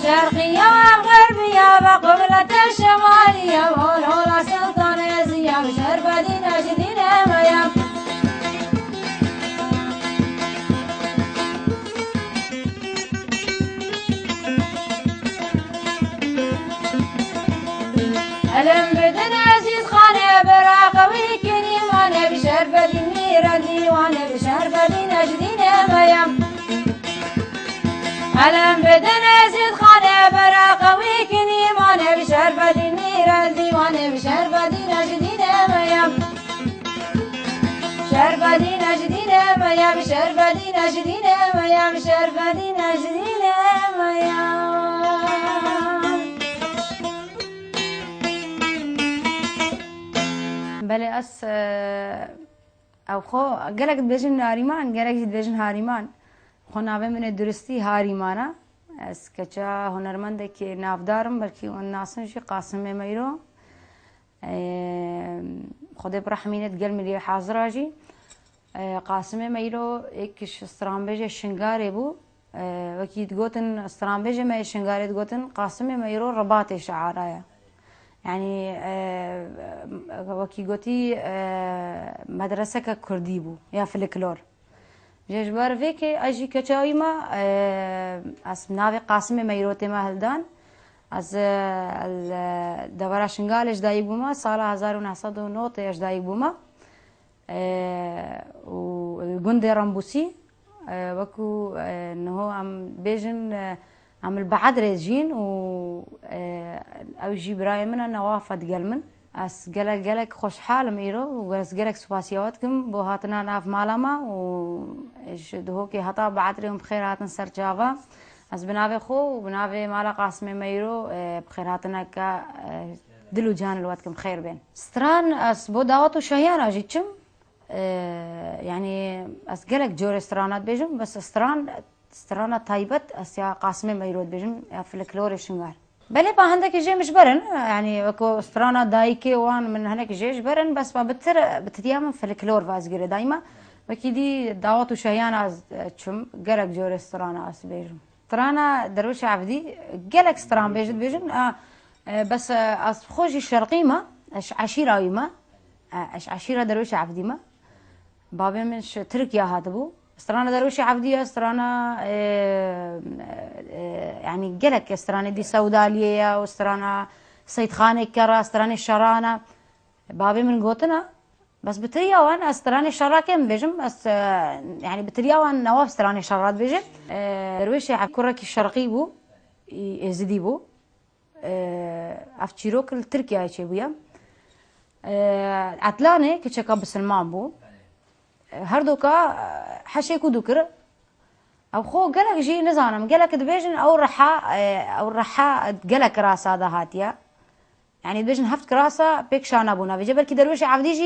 شرقية وغربية وقبلة الشمالية والهولة سلطانية وشربة نجدين ميام ألم بدن عزيز خانة براقة ويكني وانا بشربة النير الديوان بشربة نجدين ميام ألم بدن عزيز خانة براقة ويكني وانا بشربة النير الديوان بشربة نجدين ميام شربة نجدين ميام شربة نجدين ميام شربة نجدين ميام بله اس او خو گلک دبیجن هاریمان گلک دبیجن هاریمان خو ناوه من درستی هاریمانا اس کچا هنرمند که نافدارم بلکه اون ناسن شی قاسم میرو خدا برحمینت گل ملی حاضراجی قاسم میرو ایکش استرامبج شنگاری بو وکی دگوتن استرامبج می شنگاری دگوتن قاسم میرو رباط شعرایا يعني وكي قوتي مدرسة كردي بو يا فلكلور جيجبار فيكي أجي كتايما أسمناوي قاسم ميروتي ما هلدان از الدورة شنغالش دايق بوما سالة 1909 اش دايق بوما وقندي رمبوسي وكو انه عم بيجن عم البعد ريجين و او جبراي من نوافد قلمن اس قلق خوش حال ميرو وس قلق سباسياتكم بو هاتنا ناف مالما و ايش دهوكي هطا بعد ريهم بخير هاتن سر جافا اس بنافي خو وبنافي مالا قاسم ميرو بخير هاتنا كا دلو جان الوقتكم خير بين ستران اس بو دعوتو شهيان اجيتشم يعني اس قلق جور استرانات بيجم بس استرانة طيبت اسيا قاسم ميرود بيجم في الكلور شنغال بلي با هندك جي مش برن يعني وكو استرانة دايكي وان من هناك جيش برن بس ما بتتيامن في الكلور فازقير دايما وكيدي دعوت وشهيان از تشم قلق جور استرانة اس بيجم استرانة دروش عبدي قلق استران بيجم بس اس خوجي الشرقي ما اش عشيرة ما اش عشيرة دروش عبدي ما بابي منش تركيا هاتبو استرانة دروشي عبدية استرانة يعني قلك استرانة دي سودالية واسترانة سيد خاني كرا استرانة الشرانة بابي من قوتنا بس بتريا وان استرانة الشرا كم بيجم بس يعني بتريا وان نواف استرانة الشرات بيجم دروشي عكرك الشرقي بو يزدي بو افتشيروك التركيا هيك بويا عتلاني كتشكا بسلمان بو هردوكا حشي كودوكر او خو قالك جي نزانم قالك دبيجن او رحا قالك راسا هاتيا يعني دبيجن هفت كراسة بيك شانا بونا في جبل كي درويش عبدي